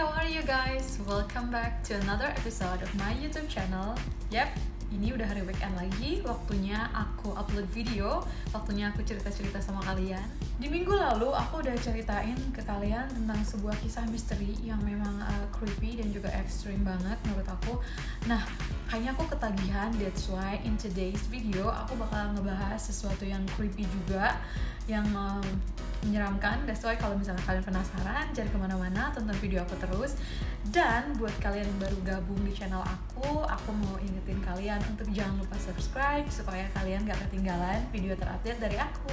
how are you guys? Welcome back to another episode of my YouTube channel. Yep, ini udah hari weekend lagi, waktunya aku upload video, waktunya aku cerita-cerita sama kalian. Di minggu lalu aku udah ceritain ke kalian tentang sebuah kisah misteri yang memang creepy dan juga ekstrim banget menurut aku. Nah, kayaknya aku ketagihan, that's why in today's video aku bakal ngebahas sesuatu yang creepy juga, yang menyeramkan. That's why kalau misalnya kalian penasaran, jangan kemana-mana, tonton video aku terus. Dan buat kalian yang baru gabung di channel aku mau ingetin kalian untuk jangan lupa subscribe supaya kalian gak ketinggalan video terupdate dari aku.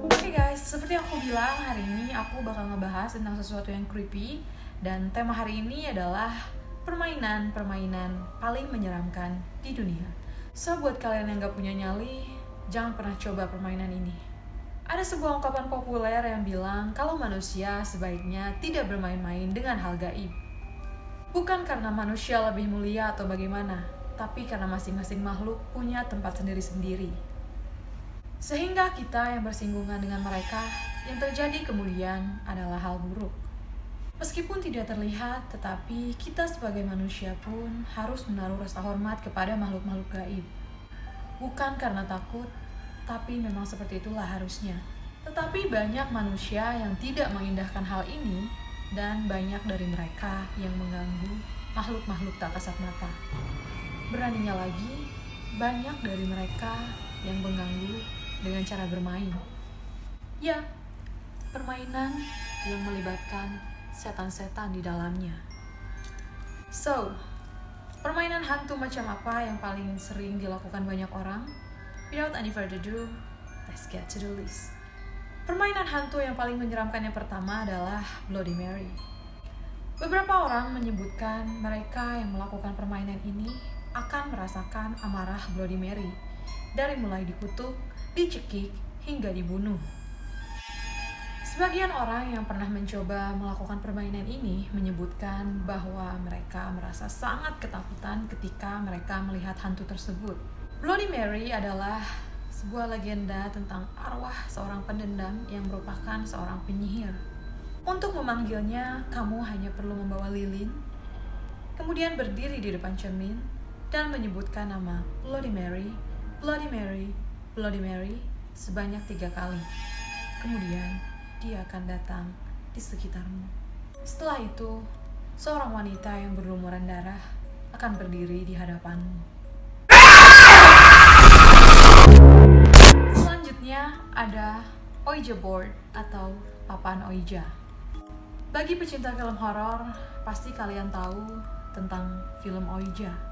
Oke guys, seperti yang aku bilang, hari ini aku bakal ngebahas tentang sesuatu yang creepy. Dan tema hari ini adalah permainan paling menyeramkan di dunia. So, buat kalian yang gak punya nyali, jangan pernah coba permainan ini. Ada sebuah ungkapan populer yang bilang kalau manusia sebaiknya tidak bermain-main dengan hal gaib. Bukan karena manusia lebih mulia atau bagaimana, tapi karena masing-masing makhluk punya tempat sendiri-sendiri. Sehingga kita yang bersinggungan dengan mereka, yang terjadi kemudian adalah hal buruk. Meskipun tidak terlihat, tetapi kita sebagai manusia pun harus menaruh rasa hormat kepada makhluk-makhluk gaib. Bukan karena takut, tapi memang seperti itulah harusnya. Tetapi banyak manusia yang tidak mengindahkan hal ini, dan banyak dari mereka yang mengganggu makhluk-makhluk tak kasat mata. Beraninya lagi, banyak dari mereka yang mengganggu dengan cara bermain. Ya, permainan yang melibatkan setan-setan di dalamnya. So, permainan hantu macam apa yang paling sering dilakukan banyak orang? Without any further ado, let's get to the list. Permainan hantu yang paling menyeramkan yang pertama adalah Bloody Mary. Beberapa orang menyebutkan mereka yang melakukan permainan ini akan merasakan amarah Bloody Mary, dari mulai dikutuk, dicekik, hingga dibunuh. Sebagian orang yang pernah mencoba melakukan permainan ini menyebutkan bahwa mereka merasa sangat ketakutan ketika mereka melihat hantu tersebut. Bloody Mary adalah sebuah legenda tentang arwah seorang pendendam yang merupakan seorang penyihir. Untuk memanggilnya, kamu hanya perlu membawa lilin, kemudian berdiri di depan cermin, dan menyebutkan nama Bloody Mary, Bloody Mary, Bloody Mary sebanyak 3 kali. Kemudian, dia akan datang di sekitarmu. Setelah itu, seorang wanita yang berlumuran darah akan berdiri di hadapanmu. Selanjutnya ada Ouija board atau papan Ouija. Bagi pecinta film horor, pasti kalian tahu tentang film Ouija.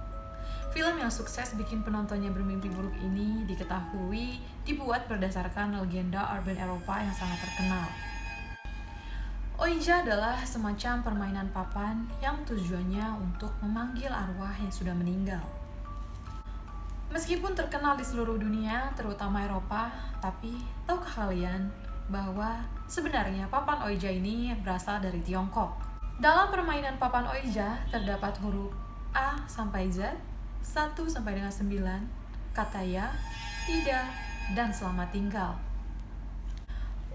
Film yang sukses bikin penontonnya bermimpi buruk ini diketahui dibuat berdasarkan legenda urban Eropa yang sangat terkenal. Ouija adalah semacam permainan papan yang tujuannya untuk memanggil arwah yang sudah meninggal. Meskipun terkenal di seluruh dunia, terutama Eropa, tapi tahukah kalian bahwa sebenarnya papan Ouija ini berasal dari Tiongkok? Dalam permainan papan Ouija terdapat huruf A sampai Z, 1 sampai dengan 9, kata ya, tidak, dan selamat tinggal.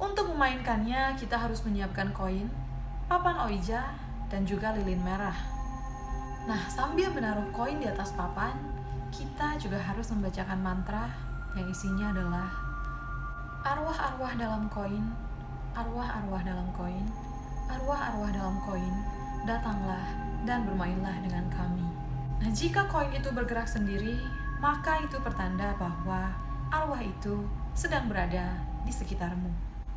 Untuk memainkannya, kita harus menyiapkan koin, papan Ouija, dan juga lilin merah. Nah, sambil menaruh koin di atas papan, kita juga harus membacakan mantra yang isinya adalah arwah-arwah dalam koin, arwah-arwah dalam koin, arwah-arwah dalam koin, datanglah dan bermainlah dengan kami. Nah, jika koin itu bergerak sendiri, maka itu pertanda bahwa arwah itu sedang berada di sekitarmu.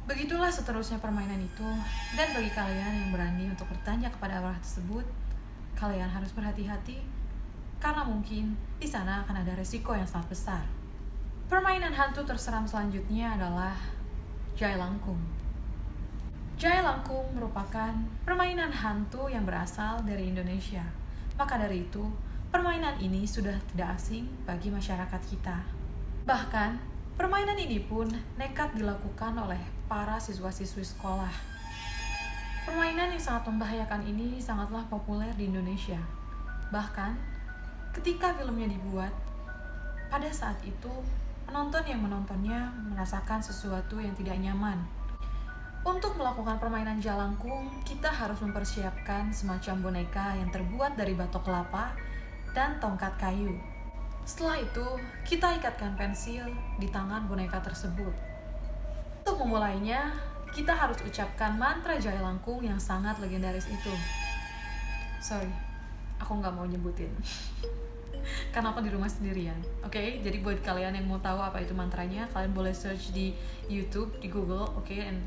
Begitulah seterusnya permainan itu, dan bagi kalian yang berani untuk bertanya kepada arwah tersebut, kalian harus berhati-hati, karena mungkin di sana akan ada resiko yang sangat besar. Permainan hantu terseram selanjutnya adalah Jai Langkung. Jai Langkung merupakan permainan hantu yang berasal dari Indonesia. Maka dari itu, permainan ini sudah tidak asing bagi masyarakat kita. Bahkan, permainan ini pun nekat dilakukan oleh para siswa-siswi sekolah. Permainan yang sangat membahayakan ini sangatlah populer di Indonesia. Bahkan, ketika filmnya dibuat, pada saat itu penonton yang menontonnya merasakan sesuatu yang tidak nyaman. Untuk melakukan permainan jalangkung, kita harus mempersiapkan semacam boneka yang terbuat dari batok kelapa dan tongkat kayu. Setelah itu, kita ikatkan pensil di tangan boneka tersebut. Untuk memulainya, kita harus ucapkan mantra jalangkung yang sangat legendaris itu. Sorry, aku nggak mau nyebutin. Karena aku di rumah sendirian. Oke, jadi buat kalian yang mau tahu apa itu mantranya, kalian boleh search di YouTube, di Google, oke, dan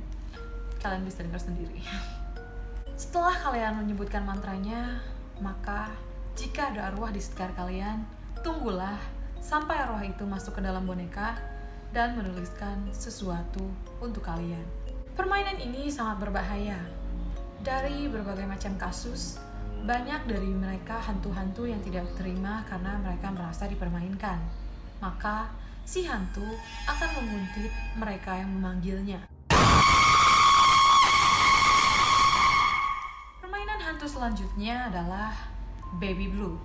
kalian bisa dengar sendiri. Setelah kalian menyebutkan mantranya, maka jika ada arwah di sekitar kalian, tunggulah sampai arwah itu masuk ke dalam boneka dan menuliskan sesuatu untuk kalian. Permainan ini sangat berbahaya. Dari berbagai macam kasus, banyak dari mereka hantu-hantu yang tidak terima karena mereka merasa dipermainkan. Maka, si hantu akan menguntit mereka yang memanggilnya. Permainan hantu selanjutnya adalah Baby Blue.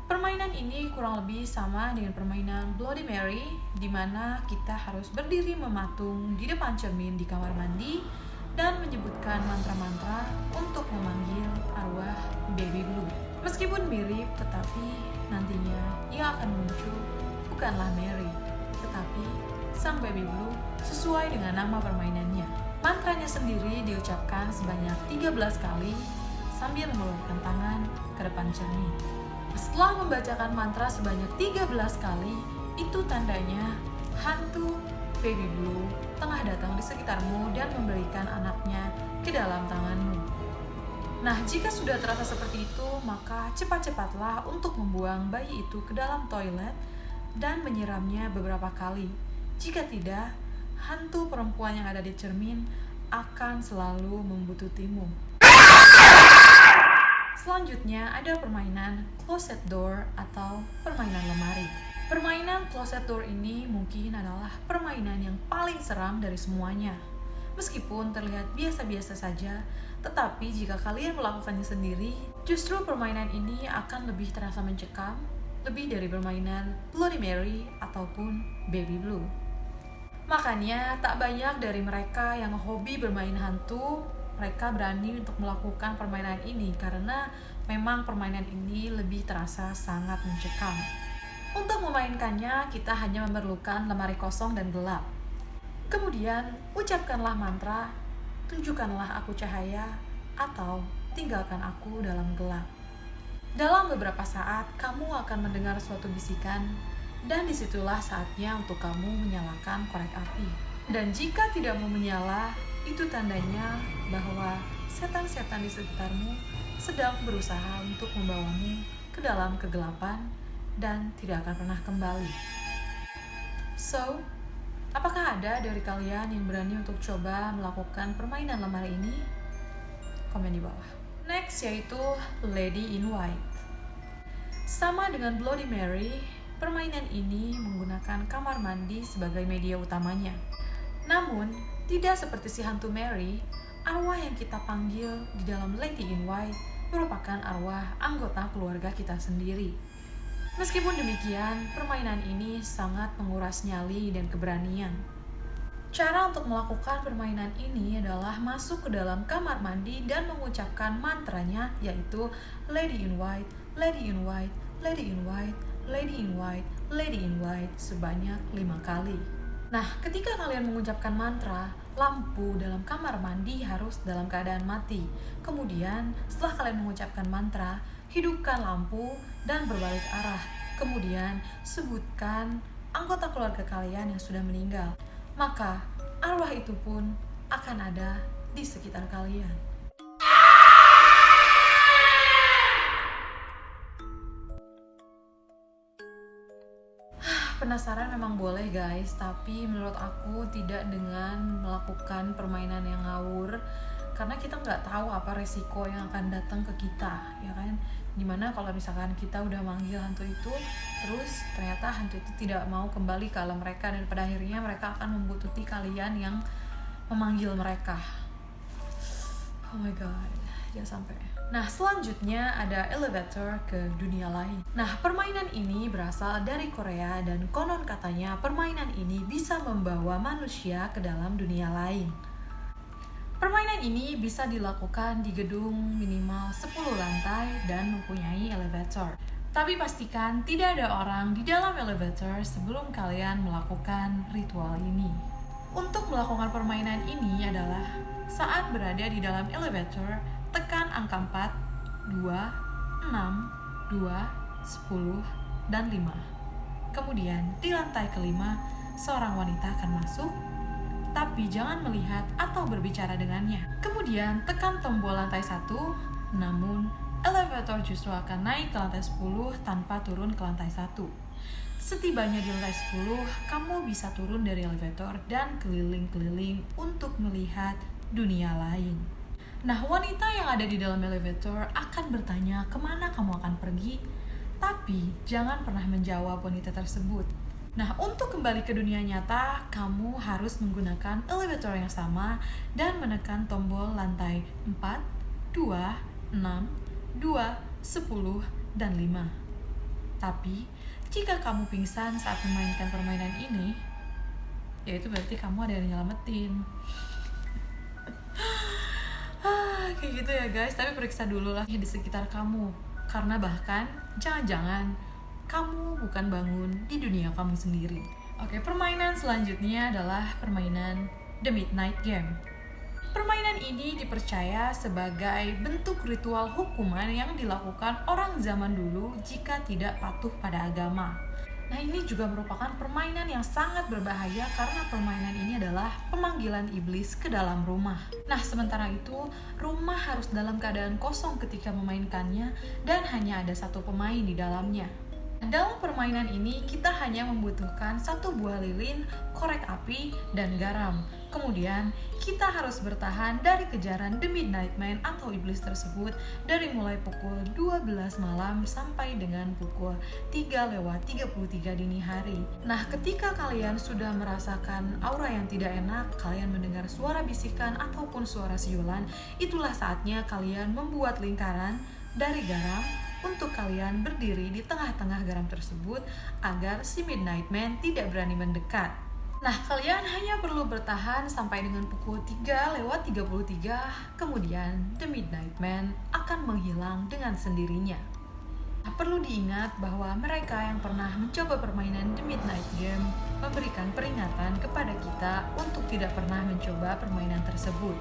Permainan ini kurang lebih sama dengan permainan Bloody Mary, di mana kita harus berdiri mematung di depan cermin di kamar mandi dan menyebutkan mantra-mantra untuk memanggil arwah Baby Blue. Meskipun mirip, tetapi nantinya ia akan muncul bukanlah Mary, tetapi sang Baby Blue sesuai dengan nama permainannya. Mantranya sendiri diucapkan sebanyak 13 kali sambil mengeluarkan tangan ke depan cermin. Setelah membacakan mantra sebanyak 13 kali, itu tandanya hantu Baby Blue tengah datang di sekitarmu dan memberikan anaknya ke dalam tanganmu. Nah, jika sudah terasa seperti itu, maka cepat-cepatlah untuk membuang bayi itu ke dalam toilet dan menyiramnya beberapa kali. Jika tidak, hantu perempuan yang ada di cermin akan selalu membututimu. Selanjutnya ada permainan closet door atau permainan lemari. Permainan closet door ini mungkin adalah permainan yang paling seram dari semuanya. Meskipun terlihat biasa-biasa saja, tetapi jika kalian melakukannya sendiri, justru permainan ini akan lebih terasa mencekam, lebih dari permainan Bloody Mary ataupun Baby Blue. Makanya tak banyak dari mereka yang hobi bermain hantu, mereka berani untuk melakukan permainan ini karena memang permainan ini lebih terasa sangat mencekam. Untuk memainkannya, kita hanya memerlukan lemari kosong dan gelap. Kemudian, ucapkanlah mantra, tunjukkanlah aku cahaya, atau tinggalkan aku dalam gelap. Dalam beberapa saat, kamu akan mendengar suatu bisikan, dan disitulah saatnya untuk kamu menyalakan korek api. Dan jika tidak mau menyala, itu tandanya bahwa setan-setan di sekitarmu sedang berusaha untuk membawamu ke dalam kegelapan dan tidak akan pernah kembali. So, apakah ada dari kalian yang berani untuk coba melakukan permainan lemari ini? Komen di bawah. Next yaitu Lady in White. Sama dengan Bloody Mary, permainan ini menggunakan kamar mandi sebagai media utamanya. Namun, tidak seperti si hantu Mary, arwah yang kita panggil di dalam Lady in White merupakan arwah anggota keluarga kita sendiri. Meskipun demikian, permainan ini sangat menguras nyali dan keberanian. Cara untuk melakukan permainan ini adalah masuk ke dalam kamar mandi dan mengucapkan mantranya, yaitu Lady in White, Lady in White, Lady in White, Lady in White, Lady in White sebanyak 5 kali. Nah, ketika kalian mengucapkan mantra, lampu dalam kamar mandi harus dalam keadaan mati. Kemudian, setelah kalian mengucapkan mantra, hidupkan lampu dan berbalik arah. Kemudian, sebutkan anggota keluarga kalian yang sudah meninggal. Maka, arwah itu pun akan ada di sekitar kalian. Penasaran memang boleh guys, tapi menurut aku tidak dengan melakukan permainan yang ngawur, karena kita nggak tahu apa resiko yang akan datang ke kita, ya kan? Dimana kalau misalkan kita udah manggil hantu itu, terus ternyata hantu itu tidak mau kembali ke alam mereka, dan pada akhirnya mereka akan membututi kalian yang memanggil mereka. Oh my god, jangan sampai. Nah, selanjutnya ada elevator ke dunia lain. Nah, permainan ini berasal dari Korea dan konon katanya permainan ini bisa membawa manusia ke dalam dunia lain. Permainan ini bisa dilakukan di gedung minimal 10 lantai dan mempunyai elevator. Tapi pastikan tidak ada orang di dalam elevator sebelum kalian melakukan ritual ini. Untuk melakukan permainan ini adalah saat berada di dalam elevator, tekan angka 4, 2, 6, 2, 10, dan 5. Kemudian di lantai kelima, seorang wanita akan masuk, tapi jangan melihat atau berbicara dengannya. Kemudian tekan tombol lantai 1, namun elevator justru akan naik ke lantai 10 tanpa turun ke lantai 1. Setibanya di lantai 10, kamu bisa turun dari elevator dan keliling-keliling untuk melihat dunia lain. Nah, wanita yang ada di dalam elevator akan bertanya kemana kamu akan pergi, tapi jangan pernah menjawab wanita tersebut. Nah, untuk kembali ke dunia nyata, kamu harus menggunakan elevator yang sama dan menekan tombol lantai 4, 2, 6, 2, 10, dan 5. Tapi, jika kamu pingsan saat memainkan permainan ini, yaitu berarti kamu ada yang nyelamatin. Kayak gitu ya guys, tapi periksa dulu lah di sekitar kamu. Karena bahkan, jangan-jangan kamu bukan bangun di dunia kamu sendiri. Oke, permainan selanjutnya adalah permainan The Midnight Game. Permainan ini dipercaya sebagai bentuk ritual hukuman yang dilakukan orang zaman dulu jika tidak patuh pada agama. Nah, ini juga merupakan permainan yang sangat berbahaya karena permainan ini adalah pemanggilan iblis ke dalam rumah. Nah, sementara itu, rumah harus dalam keadaan kosong ketika memainkannya dan hanya ada satu pemain di dalamnya. Dalam permainan ini, kita hanya membutuhkan satu buah lilin, korek api, dan garam. Kemudian, kita harus bertahan dari kejaran The Midnight Man atau iblis tersebut dari mulai pukul 12 malam sampai dengan pukul 3:33 dini hari. Nah, ketika kalian sudah merasakan aura yang tidak enak, kalian mendengar suara bisikan ataupun suara siulan, itulah saatnya kalian membuat lingkaran dari garam untuk kalian berdiri di tengah-tengah garam tersebut agar si Midnight Man tidak berani mendekat. Nah, kalian hanya perlu bertahan sampai dengan pukul 3:33, kemudian The Midnight Man akan menghilang dengan sendirinya. Nah, perlu diingat bahwa mereka yang pernah mencoba permainan The Midnight Game memberikan peringatan kepada kita untuk tidak pernah mencoba permainan tersebut.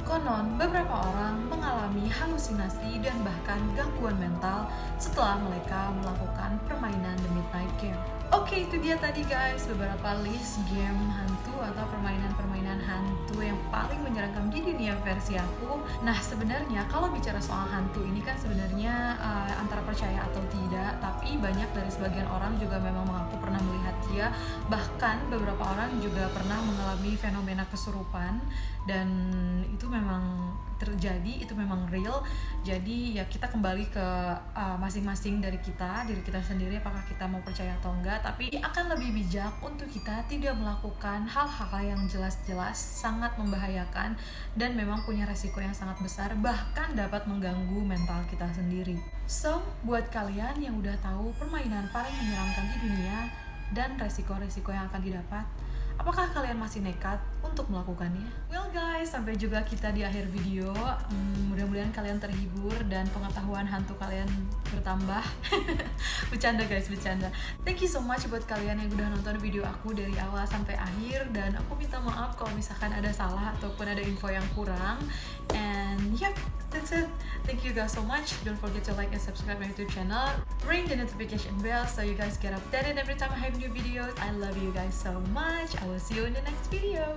Konon, beberapa orang mengalami halusinasi dan bahkan gangguan mental setelah mereka melakukan permainan The Midnight Game. Oke, itu dia tadi guys beberapa list game hantu atau permainan-permainan hantu yang paling menyeramkan di dunia versi aku. Nah, sebenarnya kalau bicara soal hantu ini kan sebenarnya antara percaya atau tidak, tapi banyak dari sebagian orang juga memang mengaku pernah melihat dia. Bahkan beberapa orang juga pernah mengalami fenomena kesurupan dan itu memang terjadi, itu memang real. Jadi ya kita kembali ke masing-masing dari diri kita sendiri apakah kita mau percaya atau enggak. Tapi akan lebih bijak untuk kita tidak melakukan hal-hal yang jelas-jelas sangat membahayakan dan memang punya resiko yang sangat besar, bahkan dapat mengganggu mental kita sendiri. So, buat kalian yang udah tahu permainan paling menyeramkan di dunia dan resiko-resiko yang akan didapat, apakah kalian masih nekat untuk melakukannya? Well guys, sampai juga kita di akhir video. Mudah-mudahan kalian terhibur dan pengetahuan hantu kalian bertambah. Bercanda guys, bercanda. Thank you so much buat kalian yang udah nonton video aku dari awal sampai akhir. Dan aku minta maaf kalau misalkan ada salah ataupun ada info yang kurang. And yep, that's it. Thank you guys so much. Don't forget to like and subscribe my YouTube channel. Ring the notification bell so you guys get updated every time I have new videos. I love you guys so much. I will see you in the next video.